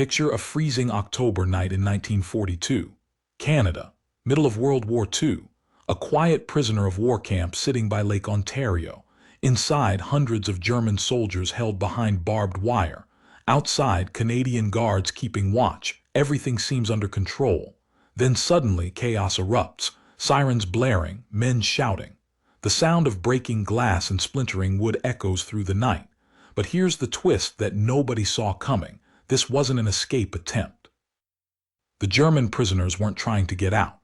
Picture a freezing October night in 1942. Canada, middle of World War II. A quiet prisoner of war camp sitting by Lake Ontario. Inside, hundreds of German soldiers held behind barbed wire. Outside, Canadian guards keeping watch. Everything seems under control. Then suddenly, chaos erupts. Sirens blaring, men shouting. The sound of breaking glass and splintering wood echoes through the night. But here's the twist that nobody saw coming. This wasn't an escape attempt. The German prisoners weren't trying to get out.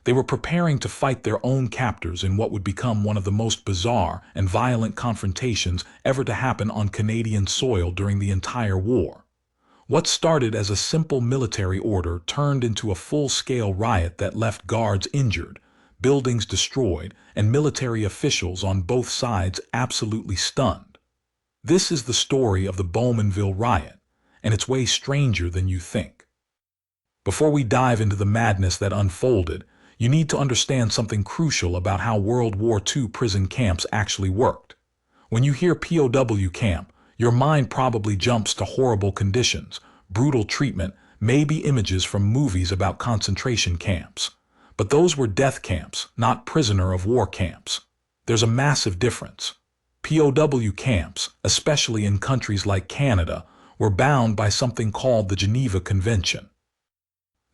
They were preparing to fight their own captors in what would become one of the most bizarre and violent confrontations ever to happen on Canadian soil during the entire war. What started as a simple military order turned into a full-scale riot that left guards injured, buildings destroyed, and military officials on both sides absolutely stunned. This is the story of the Bowmanville Riot, and it's way stranger than you think. Before we dive into the madness that unfolded, you need to understand something crucial about how World War II prison camps actually worked. When you hear POW camp, your mind probably jumps to horrible conditions, brutal treatment, maybe images from movies about concentration camps. But those were death camps, not prisoner of war camps. There's a massive difference. POW camps, especially in countries like Canada, were bound by something called the Geneva Convention.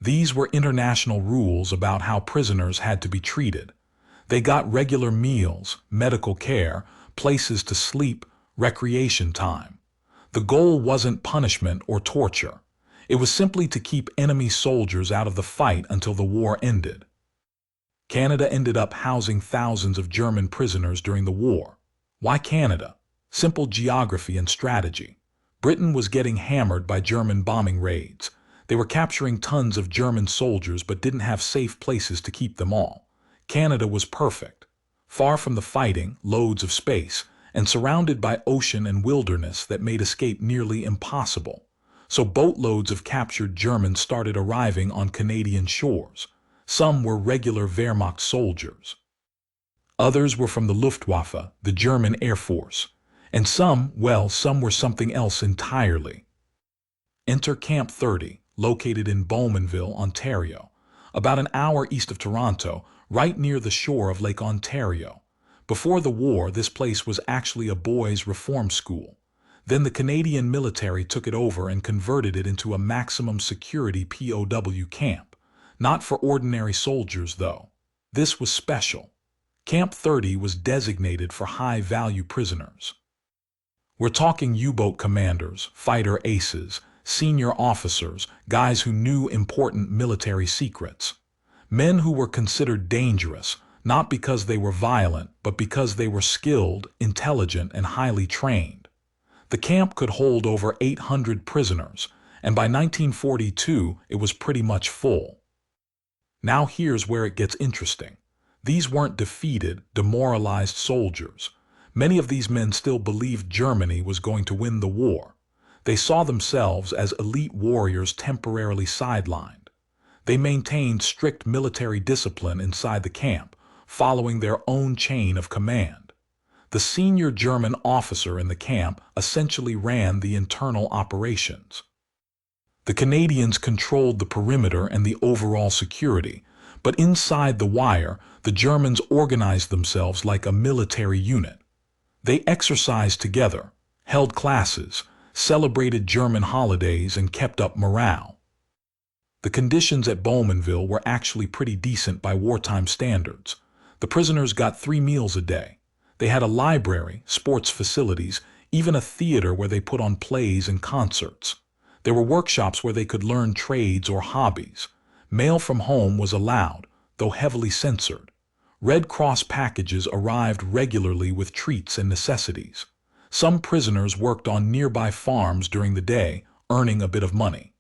These were international rules about how prisoners had to be treated. They got regular meals, medical care, places to sleep, recreation time. The goal wasn't punishment or torture. It was simply to keep enemy soldiers out of the fight until the war ended. Canada ended up housing thousands of German prisoners during the war. Why Canada? Simple geography and strategy. Britain was getting hammered by German bombing raids. They were capturing tons of German soldiers but didn't have safe places to keep them all. Canada was perfect. Far from the fighting, loads of space, and surrounded by ocean and wilderness that made escape nearly impossible. So boatloads of captured Germans started arriving on Canadian shores. Some were regular Wehrmacht soldiers. Others were from the Luftwaffe, the German Air Force. And some were something else entirely. Enter Camp 30. Located in Bowmanville, Ontario, about an hour east of Toronto, right near the shore of Lake Ontario. Before the war, this place was actually a boys' reform school. Then the Canadian military took it over and converted it into a maximum security POW camp. Not for ordinary soldiers, though. This was special. Camp 30 was designated for high-value prisoners. We're talking U-boat commanders, fighter aces, senior officers, guys who knew important military secrets. Men who were considered dangerous, not because they were violent, but because they were skilled, intelligent, and highly trained. The camp could hold over 800 prisoners, and by 1942 it was pretty much full. Now here's where it gets interesting. These weren't defeated, demoralized soldiers. Many of these men still believed Germany was going to win the war. They saw themselves as elite warriors temporarily sidelined. They maintained strict military discipline inside the camp, following their own chain of command. The senior German officer in the camp essentially ran the internal operations. The Canadians controlled the perimeter and the overall security, but inside the wire, the Germans organized themselves like a military unit. They exercised together, held classes, celebrated German holidays, and kept up morale. The conditions at Bowmanville were actually pretty decent by wartime standards. The prisoners got 3 meals a day. They had a library, sports facilities, even a theater where they put on plays and concerts. There were workshops where they could learn trades or hobbies. Mail from home was allowed, though heavily censored. Red Cross packages arrived regularly with treats and necessities. Some prisoners worked on nearby farms during the day, earning a bit of money.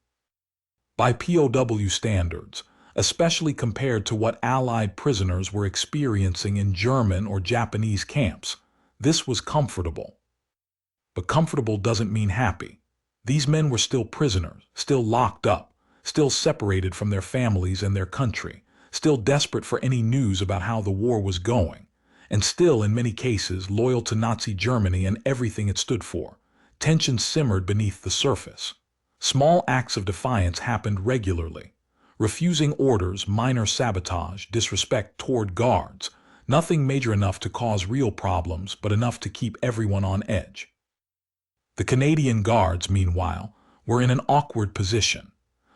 By POW standards, especially compared to what Allied prisoners were experiencing in German or Japanese camps, this was comfortable. But comfortable doesn't mean happy. These men were still prisoners, still locked up, still separated from their families and their country, still desperate for any news about how the war was going. And still, in many cases, loyal to Nazi Germany and everything it stood for. Tension simmered beneath the surface. Small acts of defiance happened regularly. Refusing orders, minor sabotage, disrespect toward guards. Nothing major enough to cause real problems, but enough to keep everyone on edge. The Canadian Guards, meanwhile, were in an awkward position.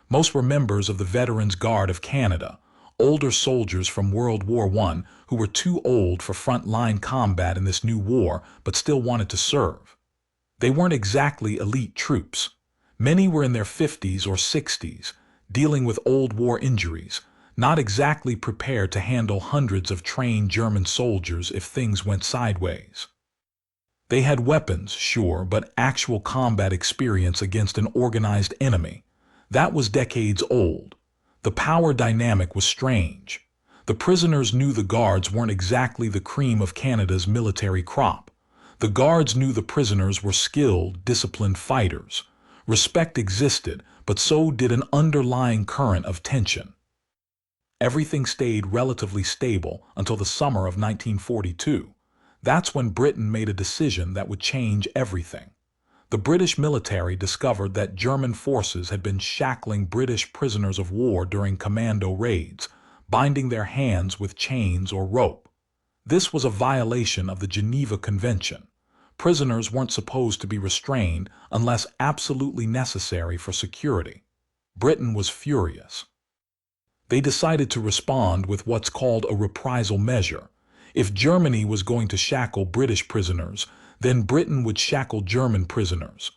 Most were members of the Veterans Guard of Canada, older soldiers from World War I who were too old for front-line combat in this new war but still wanted to serve. They weren't exactly elite troops. Many were in their 50s or 60s, dealing with old war injuries, not exactly prepared to handle hundreds of trained German soldiers if things went sideways. They had weapons, sure, but actual combat experience against an organized enemy, that was decades old. The power dynamic was strange. The prisoners knew the guards weren't exactly the cream of Canada's military crop. The guards knew the prisoners were skilled, disciplined fighters. Respect existed, but so did an underlying current of tension. Everything stayed relatively stable until the summer of 1942. That's when Britain made a decision that would change everything. The British military discovered that German forces had been shackling British prisoners of war during commando raids, binding their hands with chains or rope. This was a violation of the Geneva Convention. Prisoners weren't supposed to be restrained unless absolutely necessary for security. Britain was furious. They decided to respond with what's called a reprisal measure. If Germany was going to shackle British prisoners, then Britain would shackle German prisoners.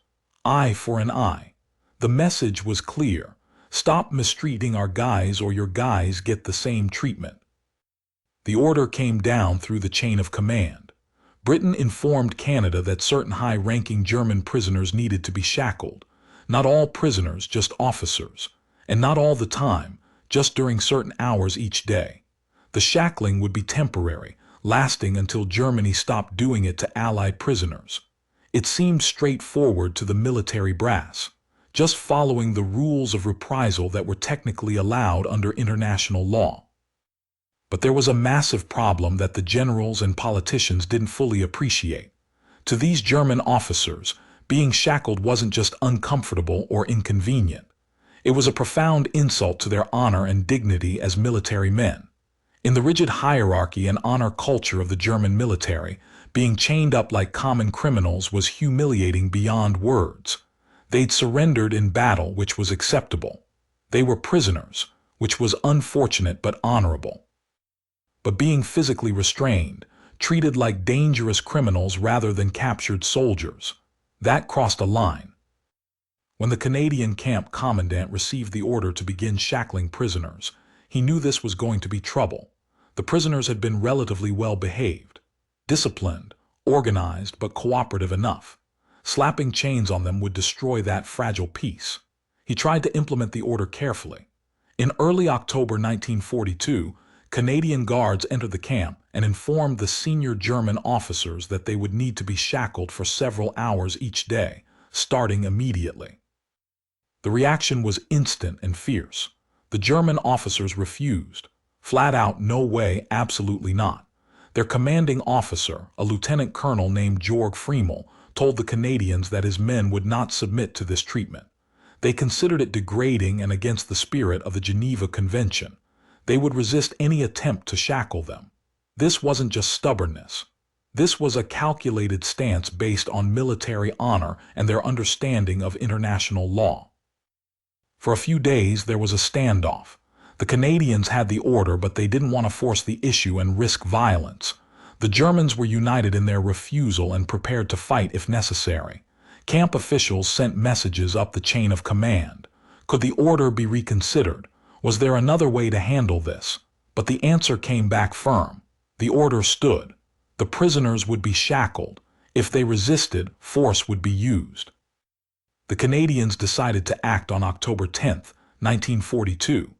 Eye for an eye. The message was clear. Stop mistreating our guys or your guys get the same treatment. The order came down through the chain of command. Britain informed Canada that certain high-ranking German prisoners needed to be shackled. Not all prisoners, just officers. And not all the time, just during certain hours each day. The shackling would be temporary, lasting until Germany stopped doing it to Allied prisoners. It seemed straightforward to the military brass, just following the rules of reprisal that were technically allowed under international law. But there was a massive problem that the generals and politicians didn't fully appreciate. To these German officers, being shackled wasn't just uncomfortable or inconvenient. It was a profound insult to their honor and dignity as military men. In the rigid hierarchy and honor culture of the German military, being chained up like common criminals was humiliating beyond words. They'd surrendered in battle, which was acceptable. They were prisoners, which was unfortunate but honorable. But being physically restrained, treated like dangerous criminals rather than captured soldiers, that crossed a line. When the Canadian camp commandant received the order to begin shackling prisoners, he knew this was going to be trouble. The prisoners had been relatively well behaved, disciplined, organized, but cooperative enough. Slapping chains on them would destroy that fragile peace. He tried to implement the order carefully. In early October 1942, Canadian guards entered the camp and informed the senior German officers that they would need to be shackled for several hours each day, starting immediately. The reaction was instant and fierce. The German officers refused. Flat out, no way, absolutely not. Their commanding officer, a lieutenant colonel named Georg Friemel, told the Canadians that his men would not submit to this treatment. They considered it degrading and against the spirit of the Geneva Convention. They would resist any attempt to shackle them. This wasn't just stubbornness. This was a calculated stance based on military honor and their understanding of international law. For a few days, there was a standoff. The Canadians had the order, but they didn't want to force the issue and risk violence. The Germans were united in their refusal and prepared to fight if necessary. Camp officials sent messages up the chain of command. Could the order be reconsidered? Was there another way to handle this? But the answer came back firm. The order stood. The prisoners would be shackled. If they resisted, force would be used. The Canadians decided to act on October 10, 1942.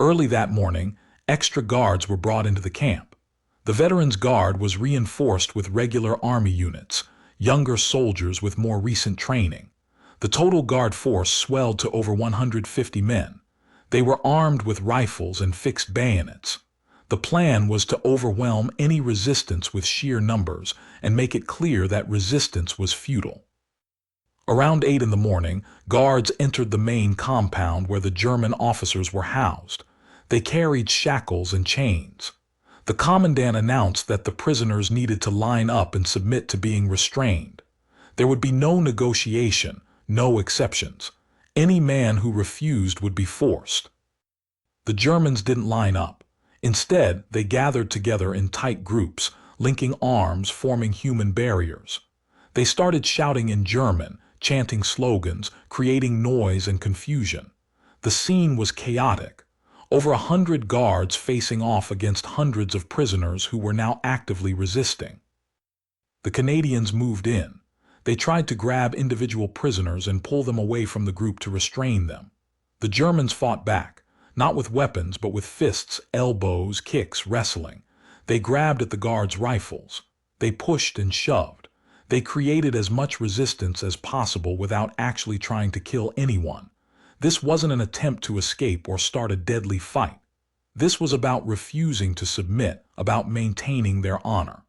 Early that morning, extra guards were brought into the camp. The Veterans Guard was reinforced with regular Army units, younger soldiers with more recent training. The total Guard force swelled to over 150 men. They were armed with rifles and fixed bayonets. The plan was to overwhelm any resistance with sheer numbers and make it clear that resistance was futile. Around 8 in the morning, guards entered the main compound where the German officers were housed. They carried shackles and chains. The commandant announced that the prisoners needed to line up and submit to being restrained. There would be no negotiation, no exceptions. Any man who refused would be forced. The Germans didn't line up. Instead, they gathered together in tight groups, linking arms, forming human barriers. They started shouting in German, chanting slogans, creating noise and confusion. The scene was chaotic. Over 100 guards facing off against hundreds of prisoners who were now actively resisting. The Canadians moved in. They tried to grab individual prisoners and pull them away from the group to restrain them. The Germans fought back, not with weapons but with fists, elbows, kicks, wrestling. They grabbed at the guards' rifles. They pushed and shoved. They created as much resistance as possible without actually trying to kill anyone. This wasn't an attempt to escape or start a deadly fight. This was about refusing to submit, about maintaining their honor.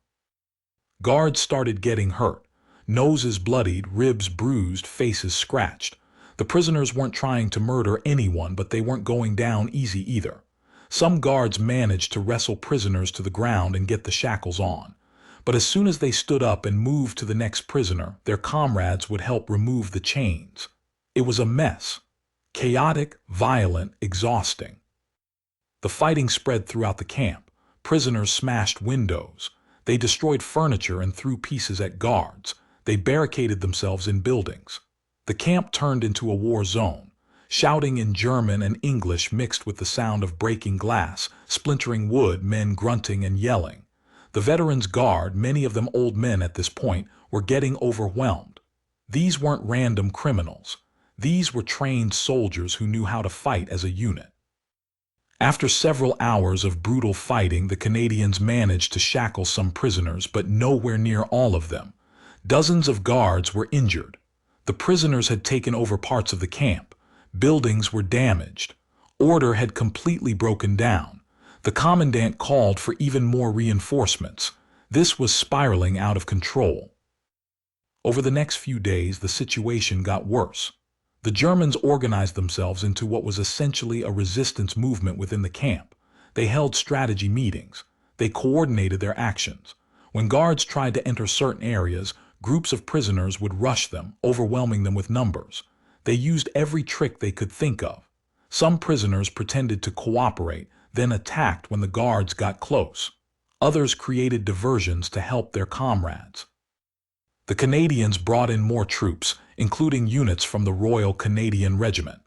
Guards started getting hurt. Noses bloodied, ribs bruised, faces scratched. The prisoners weren't trying to murder anyone, but they weren't going down easy either. Some guards managed to wrestle prisoners to the ground and get the shackles on. But as soon as they stood up and moved to the next prisoner, their comrades would help remove the chains. It was a mess. Chaotic, violent, exhausting. The fighting spread throughout the camp. Prisoners smashed windows. They destroyed furniture and threw pieces at guards. They barricaded themselves in buildings. The camp turned into a war zone. Shouting in German and English mixed with the sound of breaking glass, splintering wood, men grunting and yelling. The veterans' guard, many of them old men at this point, were getting overwhelmed. These weren't random criminals. These were trained soldiers who knew how to fight as a unit. After several hours of brutal fighting, the Canadians managed to shackle some prisoners, but nowhere near all of them. Dozens of guards were injured. The prisoners had taken over parts of the camp. Buildings were damaged. Order had completely broken down. The commandant called for even more reinforcements. This was spiraling out of control. Over the next few days, the situation got worse. The Germans organized themselves into what was essentially a resistance movement within the camp. They held strategy meetings. They coordinated their actions. When guards tried to enter certain areas, groups of prisoners would rush them, overwhelming them with numbers. They used every trick they could think of. Some prisoners pretended to cooperate, then attacked when the guards got close. Others created diversions to help their comrades. The Canadians brought in more troops, including units from the Royal Canadian Regiment.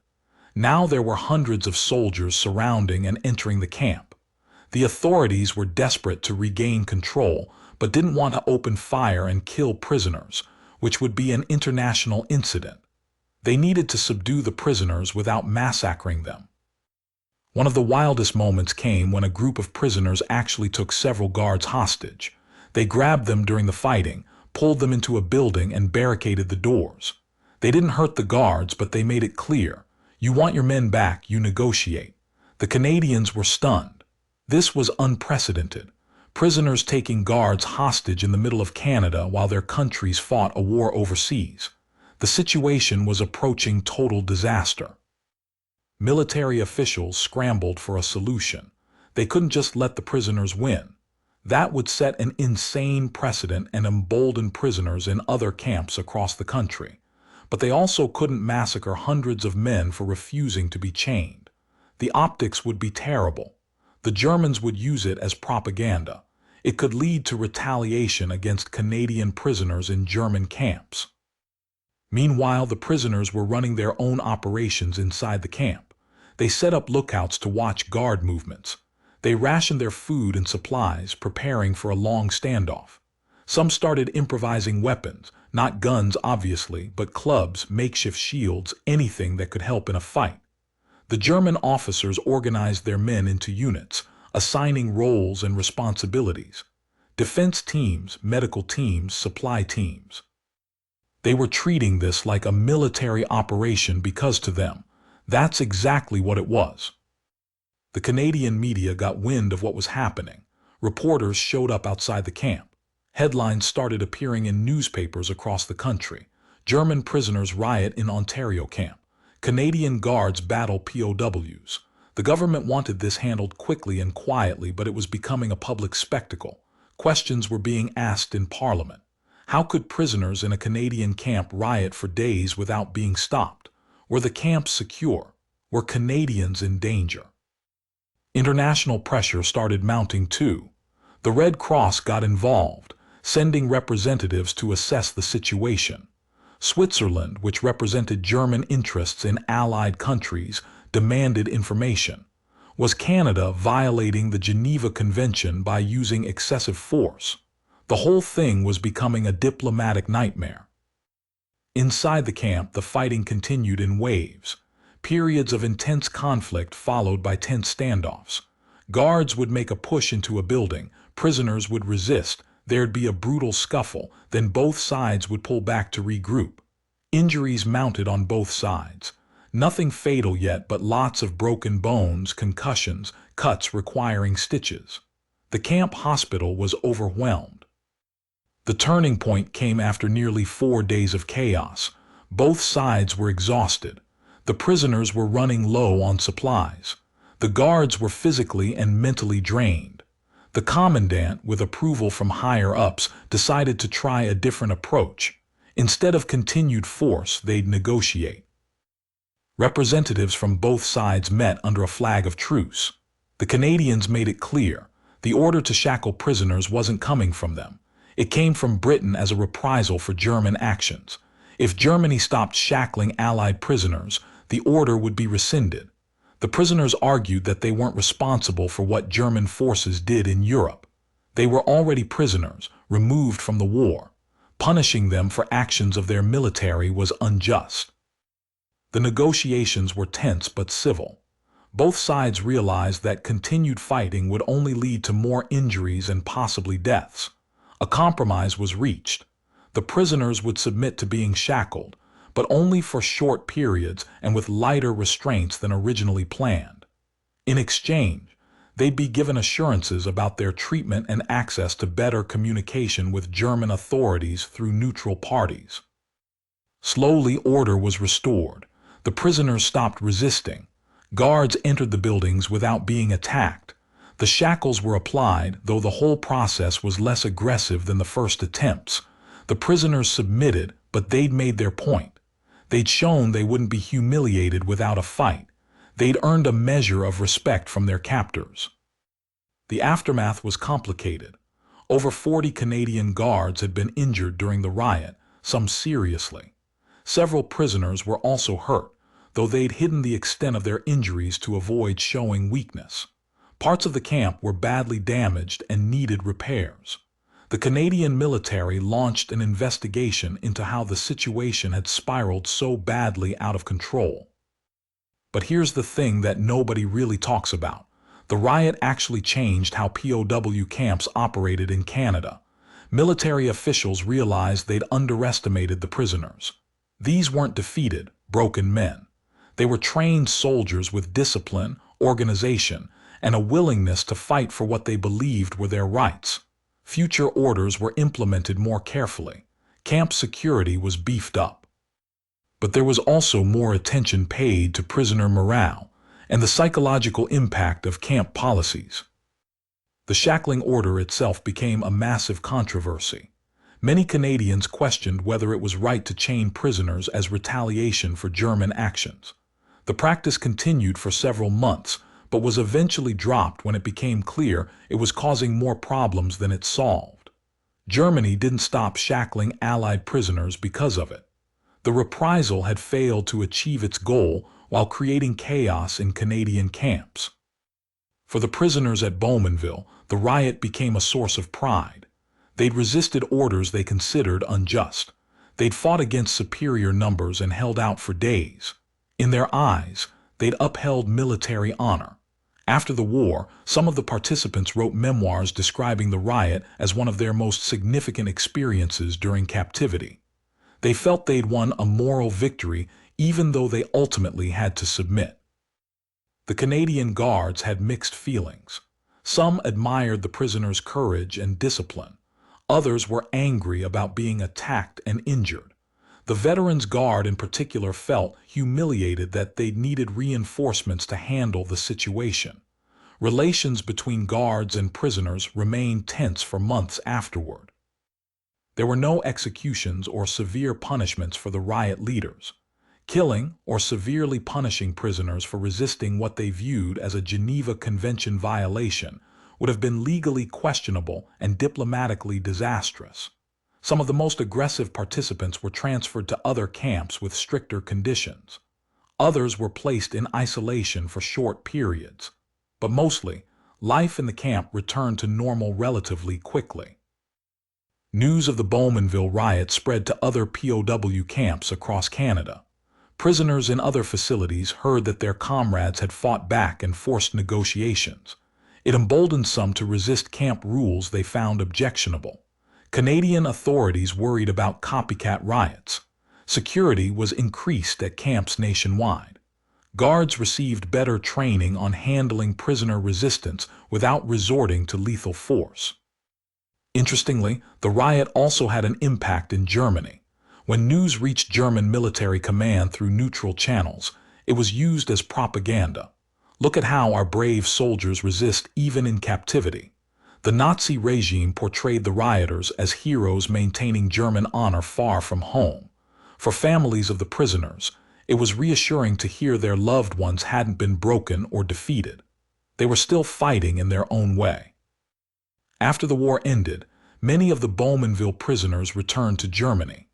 Now there were hundreds of soldiers surrounding and entering the camp. The authorities were desperate to regain control, but didn't want to open fire and kill prisoners, which would be an international incident. They needed to subdue the prisoners without massacring them. One of the wildest moments came when a group of prisoners actually took several guards hostage. They grabbed them during the fighting, pulled them into a building and barricaded the doors. They didn't hurt the guards, but they made it clear, you want your men back, you negotiate. The Canadians were stunned. This was unprecedented. Prisoners taking guards hostage in the middle of Canada while their countries fought a war overseas. The situation was approaching total disaster. Military officials scrambled for a solution. They couldn't just let the prisoners win. That would set an insane precedent and embolden prisoners in other camps across the country. But they also couldn't massacre hundreds of men for refusing to be chained. The optics would be terrible. The Germans would use it as propaganda. It could lead to retaliation against Canadian prisoners in German camps. Meanwhile, the prisoners were running their own operations inside the camp. They set up lookouts to watch guard movements. They rationed their food and supplies, preparing for a long standoff. Some started improvising weapons, not guns obviously, but clubs, makeshift shields, anything that could help in a fight. The German officers organized their men into units, assigning roles and responsibilities. Defense teams, medical teams, supply teams. They were treating this like a military operation because to them, that's exactly what it was. The Canadian media got wind of what was happening. Reporters showed up outside the camp. Headlines started appearing in newspapers across the country. German prisoners riot in Ontario camp. Canadian guards battle POWs. The government wanted this handled quickly and quietly, but it was becoming a public spectacle. Questions were being asked in Parliament. How could prisoners in a Canadian camp riot for days without being stopped? Were the camps secure? Were Canadians in danger? International pressure started mounting too. The Red Cross got involved, sending representatives to assess the situation. Switzerland, which represented German interests in Allied countries, demanded information. Was Canada violating the Geneva Convention by using excessive force? The whole thing was becoming a diplomatic nightmare. Inside the camp, the fighting continued in waves. Periods of intense conflict followed by tense standoffs. Guards would make a push into a building, prisoners would resist, there'd be a brutal scuffle, then both sides would pull back to regroup. Injuries mounted on both sides. Nothing fatal yet, but lots of broken bones, concussions, cuts requiring stitches. The camp hospital was overwhelmed. The turning point came after nearly 4 days of chaos. Both sides were exhausted. The prisoners were running low on supplies. The guards were physically and mentally drained. The commandant, with approval from higher-ups, decided to try a different approach. Instead of continued force, they'd negotiate. Representatives from both sides met under a flag of truce. The Canadians made it clear the order to shackle prisoners wasn't coming from them. It came from Britain as a reprisal for German actions. If Germany stopped shackling Allied prisoners, the order would be rescinded. The prisoners argued that they weren't responsible for what German forces did in Europe. They were already prisoners, removed from the war. Punishing them for actions of their military was unjust. The negotiations were tense but civil. Both sides realized that continued fighting would only lead to more injuries and possibly deaths. A compromise was reached. The prisoners would submit to being shackled, but only for short periods and with lighter restraints than originally planned. In exchange, they'd be given assurances about their treatment and access to better communication with German authorities through neutral parties. Slowly, order was restored. The prisoners stopped resisting. Guards entered the buildings without being attacked. The shackles were applied, though the whole process was less aggressive than the first attempts. The prisoners submitted, but they'd made their point. They'd shown they wouldn't be humiliated without a fight. They'd earned a measure of respect from their captors. The aftermath was complicated. Over 40 Canadian guards had been injured during the riot, some seriously. Several prisoners were also hurt, though they'd hidden the extent of their injuries to avoid showing weakness. Parts of the camp were badly damaged and needed repairs. The Canadian military launched an investigation into how the situation had spiraled so badly out of control. But here's the thing that nobody really talks about. The riot actually changed how POW camps operated in Canada. Military officials realized they'd underestimated the prisoners. These weren't defeated, broken men. They were trained soldiers with discipline, organization, and a willingness to fight for what they believed were their rights. Future orders were implemented more carefully. Camp security was beefed up. But there was also more attention paid to prisoner morale and the psychological impact of camp policies. The shackling order itself became a massive controversy. Many Canadians questioned whether it was right to chain prisoners as retaliation for German actions. The practice continued for several months, but was eventually dropped when it became clear it was causing more problems than it solved. Germany didn't stop shackling Allied prisoners because of it. The reprisal had failed to achieve its goal while creating chaos in Canadian camps. For the prisoners at Bowmanville, the riot became a source of pride. They'd resisted orders they considered unjust. They'd fought against superior numbers and held out for days. In their eyes, they'd upheld military honor. After the war, some of the participants wrote memoirs describing the riot as one of their most significant experiences during captivity. They felt they'd won a moral victory even though they ultimately had to submit. The Canadian guards had mixed feelings. Some admired the prisoners' courage and discipline. Others were angry about being attacked and injured. The Veterans Guard in particular felt humiliated that they needed reinforcements to handle the situation. Relations between guards and prisoners remained tense for months afterward. There were no executions or severe punishments for the riot leaders. Killing or severely punishing prisoners for resisting what they viewed as a Geneva Convention violation would have been legally questionable and diplomatically disastrous. Some of the most aggressive participants were transferred to other camps with stricter conditions. Others were placed in isolation for short periods. But mostly, life in the camp returned to normal relatively quickly. News of the Bowmanville Riot spread to other POW camps across Canada. Prisoners in other facilities heard that their comrades had fought back and forced negotiations. It emboldened some to resist camp rules they found objectionable. Canadian authorities worried about copycat riots. Security was increased at camps nationwide. Guards received better training on handling prisoner resistance without resorting to lethal force. Interestingly, the riot also had an impact in Germany. When news reached German military command through neutral channels, it was used as propaganda. Look at how our brave soldiers resist even in captivity. The Nazi regime portrayed the rioters as heroes maintaining German honor far from home. For families of the prisoners, it was reassuring to hear their loved ones hadn't been broken or defeated. They were still fighting in their own way. After the war ended, many of the Bowmanville prisoners returned to Germany.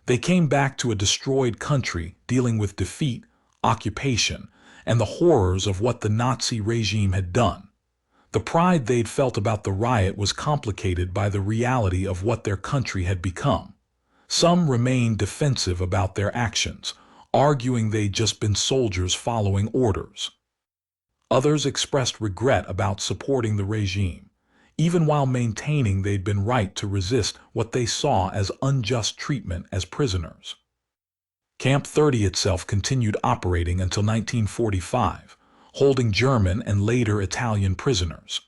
They came back to a destroyed country dealing with defeat, occupation, and the horrors of what the Nazi regime had done. The pride they'd felt about the riot was complicated by the reality of what their country had become. Some remained defensive about their actions, arguing they'd just been soldiers following orders. Others expressed regret about supporting the regime, even while maintaining they'd been right to resist what they saw as unjust treatment as prisoners. Camp 30 itself continued operating until 1945, holding German and later Italian prisoners.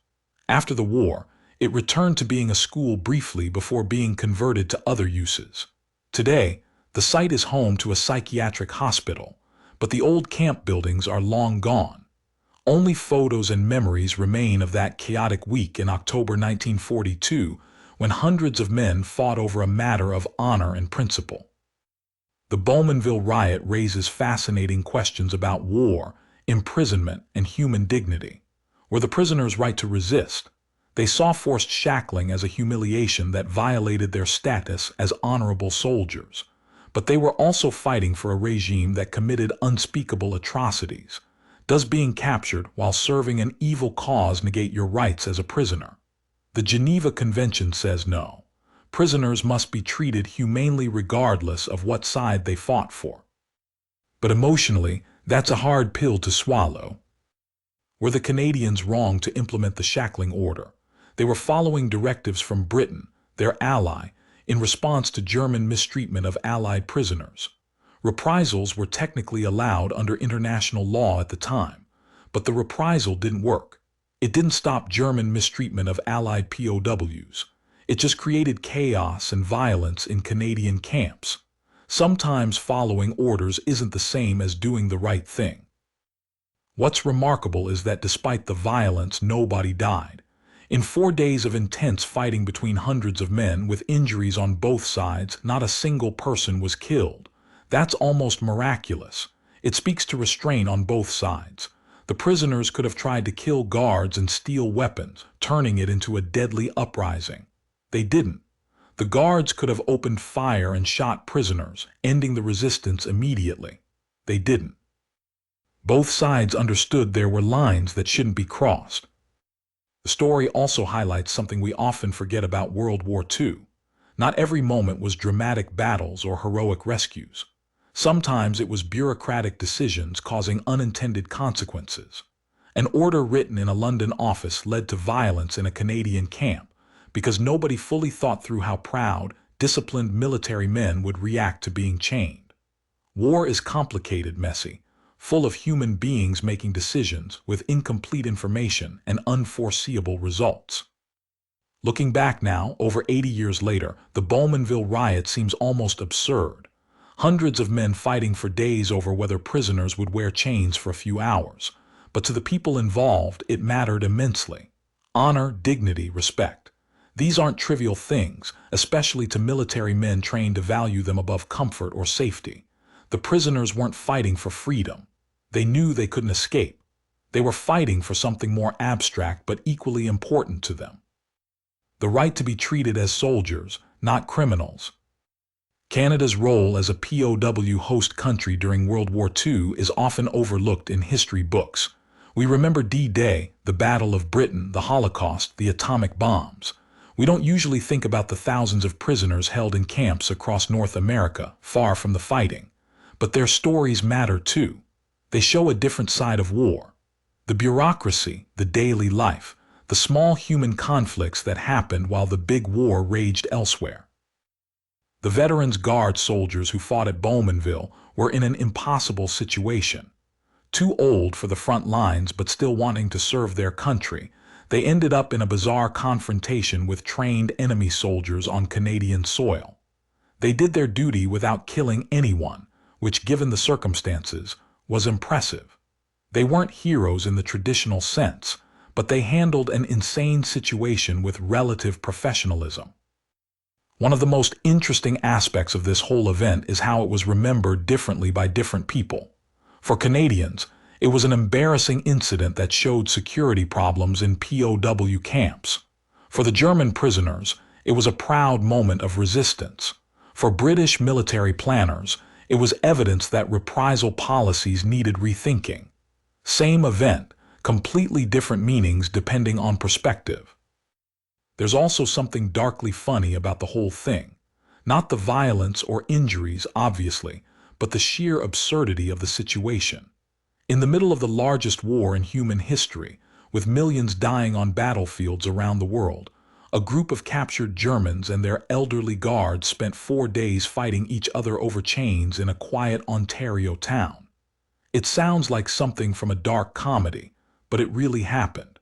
After the war, it returned to being a school briefly before being converted to other uses. Today, the site is home to a psychiatric hospital, but the old camp buildings are long gone. Only photos and memories remain of that chaotic week in October 1942, when hundreds of men fought over a matter of honor and principle. The Bowmanville Riot raises fascinating questions about war, imprisonment, and human dignity. Were the prisoners right to resist? They saw forced shackling as a humiliation that violated their status as honorable soldiers. But they were also fighting for a regime that committed unspeakable atrocities. Does being captured while serving an evil cause negate your rights as a prisoner? The Geneva Convention says no. Prisoners must be treated humanely regardless of what side they fought for. But emotionally, that's a hard pill to swallow. Were the Canadians wrong to implement the shackling order? They were following directives from Britain, their ally, in response to German mistreatment of Allied prisoners. Reprisals were technically allowed under international law at the time, but the reprisal didn't work. It didn't stop German mistreatment of Allied POWs. It just created chaos and violence in Canadian camps. Sometimes following orders isn't the same as doing the right thing. What's remarkable is that despite the violence, nobody died. In 4 days of intense fighting between hundreds of men with injuries on both sides, not a single person was killed. That's almost miraculous. It speaks to restraint on both sides. The prisoners could have tried to kill guards and steal weapons, turning it into a deadly uprising. They didn't. The guards could have opened fire and shot prisoners, ending the resistance immediately. They didn't. Both sides understood there were lines that shouldn't be crossed. The story also highlights something we often forget about World War II. Not every moment was dramatic battles or heroic rescues. Sometimes it was bureaucratic decisions causing unintended consequences. An order written in a London office led to violence in a Canadian camp because nobody fully thought through how proud, disciplined military men would react to being chained. War is complicated, messy, full of human beings making decisions with incomplete information and unforeseeable results. Looking back now, over 80 years later, the Bowmanville Riot seems almost absurd. Hundreds of men fighting for days over whether prisoners would wear chains for a few hours. But to the people involved, it mattered immensely. Honor, dignity, respect. These aren't trivial things, especially to military men trained to value them above comfort or safety. The prisoners weren't fighting for freedom. They knew they couldn't escape. They were fighting for something more abstract but equally important to them. The right to be treated as soldiers, not criminals. Canada's role as a POW host country during World War II is often overlooked in history books. We remember D-Day, the Battle of Britain, the Holocaust, the atomic bombs. We don't usually think about the thousands of prisoners held in camps across North America, far from the fighting. But their stories matter too. They show a different side of war. The bureaucracy, the daily life, the small human conflicts that happened while the big war raged elsewhere. The Veterans Guard soldiers who fought at Bowmanville were in an impossible situation. Too old for the front lines but still wanting to serve their country, they ended up in a bizarre confrontation with trained enemy soldiers on Canadian soil. They did their duty without killing anyone, which, given the circumstances, was impressive. They weren't heroes in the traditional sense, but they handled an insane situation with relative professionalism. One of the most interesting aspects of this whole event is how it was remembered differently by different people. For Canadians, it was an embarrassing incident that showed security problems in POW camps. For the German prisoners, it was a proud moment of resistance. For British military planners, it was evidence that reprisal policies needed rethinking. Same event, completely different meanings depending on perspective. There's also something darkly funny about the whole thing. Not the violence or injuries, obviously, but the sheer absurdity of the situation. In the middle of the largest war in human history, with millions dying on battlefields around the world, a group of captured Germans and their elderly guards spent 4 days fighting each other over chains in a quiet Ontario town. It sounds like something from a dark comedy, but it really happened.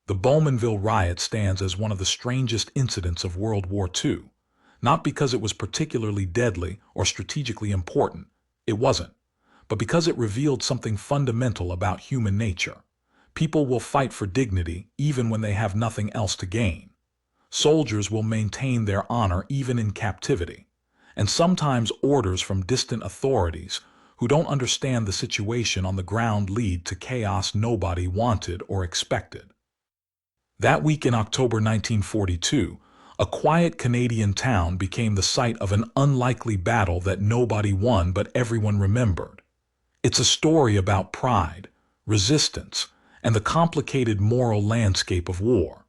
The Bowmanville Riot stands as one of the strangest incidents of World War II, not because it was particularly deadly or strategically important, it wasn't, but because it revealed something fundamental about human nature. People will fight for dignity even when they have nothing else to gain. Soldiers will maintain their honor even in captivity, and sometimes orders from distant authorities who don't understand the situation on the ground lead to chaos nobody wanted or expected. That week in October 1942, a quiet Canadian town became the site of an unlikely battle that nobody won but everyone remembered. It's a story about pride, resistance, and the complicated moral landscape of war.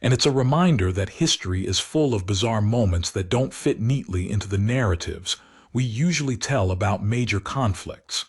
And it's a reminder that history is full of bizarre moments that don't fit neatly into the narratives we usually tell about major conflicts.